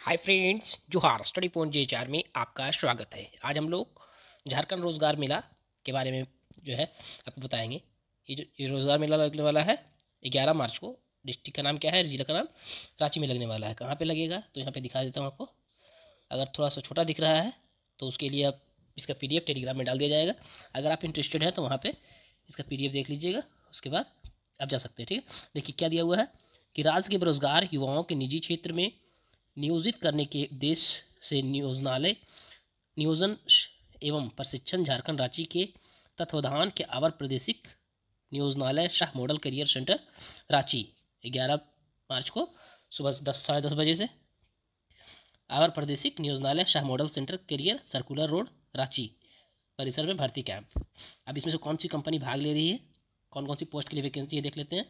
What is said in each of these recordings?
Hi friends, जोहार study point JHR में आपका स्वागत है। आज हम लोग झारखंड रोजगार मेला के बारे में जो है आपको बताएंगे। ये रोजगार मेला लगने वाला है 11 मार्च को। डिस्ट्रिक्ट का नाम क्या है, जिला का नाम रांची में लगने वाला है। कहाँ पे लगेगा तो यहाँ पे दिखा देता हूँ आपको। अगर थोड़ा सा छोटा दिख रहा है तो उसके लिए आप इसका PDF टेलीग्राम में डाल दिया जाएगा। अगर आप इंटरेस्टेड हैं तो वहाँ पर इसका PDF देख लीजिएगा, उसके बाद आप जा सकते हैं। ठीक है, देखिए क्या दिया हुआ है कि राज्य के बेरोजगार युवाओं के निजी क्षेत्र में नियोजित करने के उद्देश्य से नियोजन एवं प्रशिक्षण झारखंड रांची के तत्वाधान के अवर प्रादेशिक नियोजनालय शाह मॉडल करियर सेंटर रांची 11 मार्च को सुबह 10 साढ़े 10 बजे से अवर प्रादेशिक नियोजनालय शाह model centre career circular road Ranchi परिसर में भर्ती कैंप। अब इसमें से कौन सी कंपनी भाग ले रही है, कौन कौन सी पोस्ट के लिए वैकेंसी है, देख लेते हैं।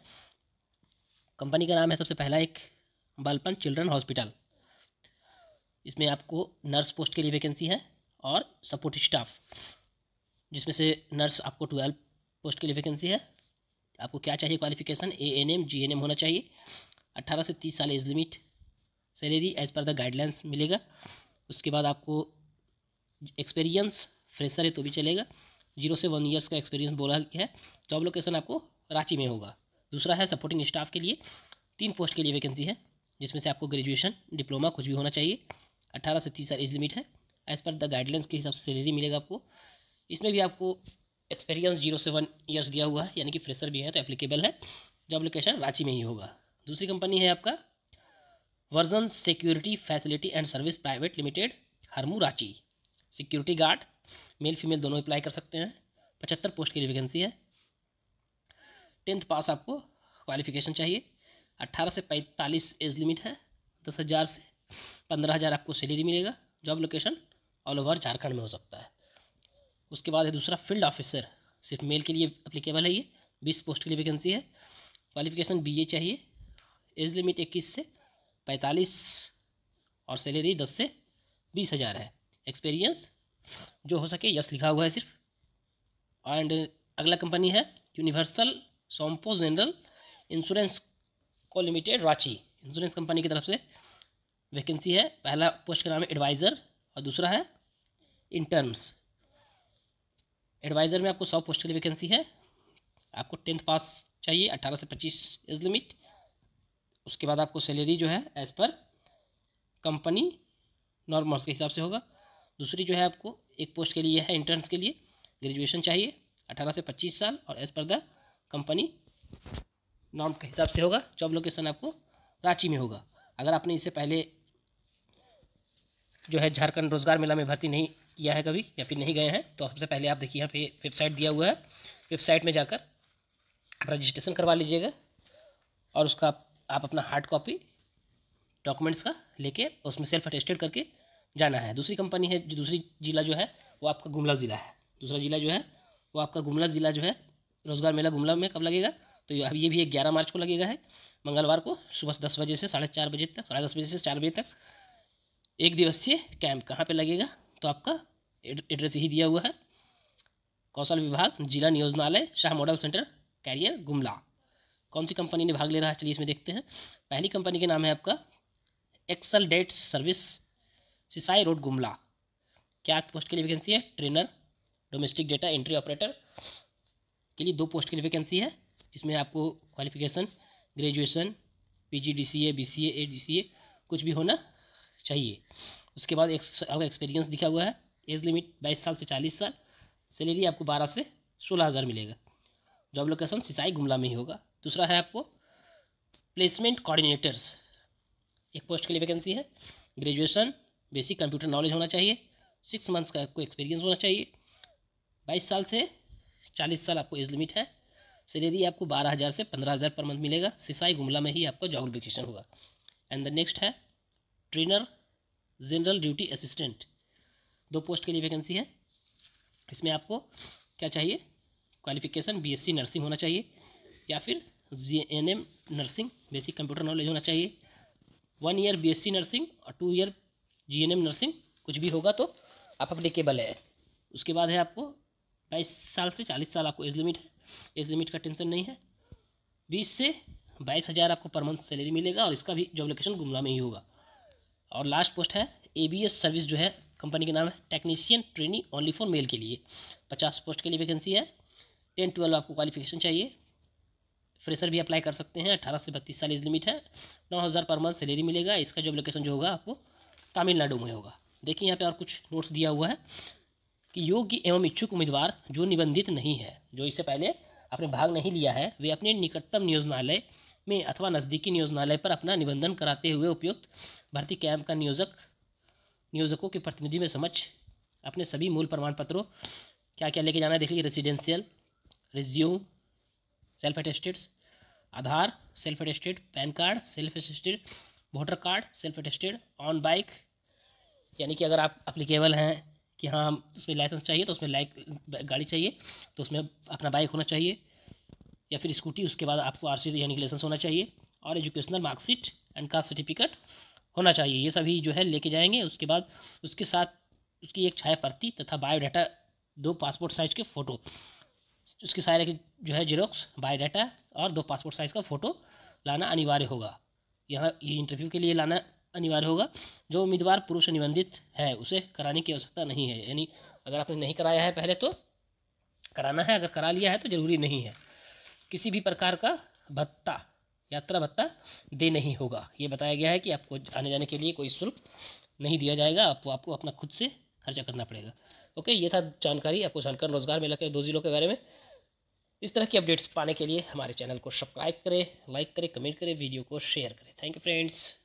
कंपनी का नाम है सबसे पहला एक बालपन चिल्ड्रन हॉस्पिटल। इसमें आपको नर्स पोस्ट के लिए वैकेंसी है और सपोर्ट स्टाफ, जिसमें से नर्स आपको 12 पोस्ट के लिए वैकेंसी है। आपको क्या चाहिए क्वालिफिकेशन, ANM GNM होना चाहिए। 18 से 30 साल age limit. Salary as per the guidelines मिलेगा। उसके बाद आपको एक्सपीरियंस फ्रेशर है तो भी चलेगा। 0 से 1 ईयर्स का एक्सपीरियंस बोला है। जॉब लोकेशन आपको रांची में होगा। दूसरा है सपोर्टिंग स्टाफ के लिए 3 पोस्ट के लिए वैकेंसी है, जिसमें से आपको ग्रेजुएशन डिप्लोमा कुछ भी होना चाहिए। 18 से 30 साल एज लिमिट है। एज़ पर द गाइडलाइंस के हिसाब से सैलरी मिलेगा आपको। इसमें भी आपको एक्सपीरियंस 0 से 1 ईयर्स दिया हुआ है, यानी कि फ्रेशर भी है तो एप्लीकेबल है। जॉब लोकेशन रांची में ही होगा। दूसरी कंपनी है आपका version security facility and service private limited Harmu Ranchi. Security guard male female दोनों अप्लाई कर सकते हैं। 75 पोस्ट के लिए वैकेंसी है। 10th पास आपको क्वालिफिकेशन चाहिए। 18 से 45 एज लिमिट है। 10,000 से 15,000 आपको सैलरी मिलेगा। Job location all over Jharkhand में हो सकता है। उसके बाद है दूसरा फील्ड ऑफिसर, सिर्फ मेल के लिए अप्लीकेबल है। ये 20 पोस्ट के लिए वैकेंसी है। क्वालिफिकेशन BA चाहिए। एज लिमिट 21 से 45 और सैलरी 10 से 20,000 है। एक्सपीरियंस जो हो सके यस लिखा हुआ है सिर्फ। एंड अगला कंपनी है यूनिवर्सल सोम्पो जनरल इंश्योरेंस को लिमिटेड रांची। इंश्योरेंस कंपनी की तरफ से वैकेंसी है। पहला पोस्ट का नाम है एडवाइज़र और दूसरा है इंटर्न्स। एडवाइज़र में आपको 100 पोस्ट के लिए वैकेंसी है। आपको 10th पास चाहिए। 18 से 25 एज लिमिट। उसके बाद आपको सैलरी जो है एज़ पर कंपनी नॉर्मल्स के हिसाब से होगा। दूसरी जो है आपको एक पोस्ट के लिए है इंटर्न्स के लिए, ग्रेजुएशन चाहिए 18 से 25 साल और as per the company norm के हिसाब से होगा। जॉब लोकेशन आपको रांची में होगा। अगर आपने इससे पहले जो है झारखंड रोजगार मेला में भर्ती नहीं किया है कभी, या फिर नहीं गए हैं, तो सबसे पहले आप देखिए यहाँ पे वेबसाइट दिया हुआ है। वेबसाइट में जाकर आप रजिस्ट्रेशन करवा लीजिएगा और उसका आप अपना हार्ड कॉपी डॉक्यूमेंट्स का लेके उसमें सेल्फ अटेस्टेड करके जाना है। दूसरी कंपनी है जो दूसरी जिला जो है वो आपका गुमला ज़िला है। दूसरा जिला जो है वो आपका गुमला ज़िला जो है रोजगार मेला गुमला में कब लगेगा, तो ये भी 11 मार्च को लगेगा है, मंगलवार को सुबह 10 बजे से 4:30 बजे तक, 10:30 बजे से 4 बजे तक। एक दिवसीय कैंप कहाँ पे लगेगा, तो आपका एड्रेस यही दिया हुआ है। कौशल विभाग जिला नियोजनालय शाह मॉडल सेंटर कैरियर गुमला। कौन सी कंपनी ने भाग ले रहा है, चलिए इसमें देखते हैं। पहली कंपनी के नाम है आपका axle debt service Sisai road Gumla. क्या पोस्ट के लिए वैकेंसी है, trainer domestic data entry operator के लिए 2 पोस्ट के लिए वैकेंसी है। इसमें आपको qualification graduation PGDCA BCA ADCA कुछ भी होना चाहिए। उसके बाद एक एक्सपीरियंस दिखा हुआ है। एज लिमिट 22 साल से 40 साल। सैलरी आपको 12 से 16,000 मिलेगा। जॉब लोकेशन सिसाई गुमला में ही होगा। दूसरा है आपको प्लेसमेंट कोऑर्डिनेटर्स, एक पोस्ट के लिए वैकेंसी है। ग्रेजुएशन बेसिक कंप्यूटर नॉलेज होना चाहिए। 6 मंथ्स का आपको एक्सपीरियंस होना चाहिए। 22 साल से 40 साल आपको एज लिमिट है। सैलरी आपको 12,000 से 15,000 पर मंथ मिलेगा। सिसाई गुमला में ही आपका जॉब लोकेशन होगा। एंड द नेक्स्ट है trainer general duty assistant, 2 post के लिए वैकेंसी है। इसमें आपको क्या चाहिए, क्वालिफिकेशन BSc नर्सिंग होना चाहिए या फिर GNM nursing basic computer knowledge होना चाहिए। 1 ईयर BSc नर्सिंग और 2 ईयर GNM नर्सिंग कुछ भी होगा तो आप अप्लीकेबल है। उसके बाद है आपको 22 साल से 40 साल आपको एज लिमिट है। एज लिमिट का टेंशन नहीं है। 20 से 22,000 आपको पर मंथ सैलरी मिलेगा और इसका भी जॉब लोकेशन गुमला में ही होगा। और लास्ट पोस्ट है ABS सर्विस जो है कंपनी के नाम है, technician trainee only for male के लिए 50 पोस्ट के लिए वैकेंसी है। 10-12 आपको क्वालिफिकेशन चाहिए। फ्रेशर भी अप्लाई कर सकते हैं। 18 से 32 साल एज लिमिट है। 9,000 पर मंथ सैलरी मिलेगा। इसका जॉब लोकेशन जो होगा आपको तमिलनाडु में होगा। देखिए यहाँ पे और कुछ नोट्स दिया हुआ है कि योग्य एवं इच्छुक उम्मीदवार जो निबंधित नहीं है, जो इससे पहले आपने भाग नहीं लिया है, वे अपने निकटतम नियोजनालय में अथवा नज़दीकी नियोजनालय पर अपना निबंधन कराते हुए उपयुक्त भर्ती कैंप का नियोजकों के प्रतिनिधि में समक्ष अपने सभी मूल प्रमाण पत्रों क्या क्या लेके जाना है देख लीजिए। Residential, resume, self attesteds, Aadhaar self attested, PAN card self attested, voter card self attested, on bike यानी कि अगर आप अप्लीकेबल हैं कि हाँ हम उसमें लाइसेंस चाहिए तो उसमें गाड़ी चाहिए तो उसमें अपना बाइक होना चाहिए या फिर स्कूटी। उसके बाद आपको RC यानी कि लाइसेंस होना चाहिए और educational marksheet and caste certificate होना चाहिए। ये सभी जो है लेके जाएंगे। उसके बाद उसके साथ उसकी एक छाया प्रति तथा बायोडाटा, 2 पासपोर्ट साइज़ के फ़ोटो, उसके सारे की जो है जेरोक्स, बायोडाटा और 2 पासपोर्ट साइज़ का फ़ोटो लाना अनिवार्य होगा। यहाँ ये इंटरव्यू के लिए लाना अनिवार्य होगा। जो उम्मीदवार पुरुष निबंधित है उसे कराने की आवश्यकता नहीं है। यानी अगर आपने नहीं कराया है पहले तो कराना है, अगर करा लिया है तो ज़रूरी नहीं है। किसी भी प्रकार का भत्ता, यात्रा भत्ता दे नहीं होगा। ये बताया गया है कि आपको आने जाने के लिए कोई शुल्क नहीं दिया जाएगा, आपको अपना खुद से खर्चा करना पड़ेगा। ओके, ये था जानकारी आपको झारखंड रोजगार मेला के 2 जिलों के बारे में। इस तरह की अपडेट्स पाने के लिए हमारे चैनल को सब्सक्राइब करें, लाइक करें, कमेंट करें, वीडियो को शेयर करें। Thank you friends.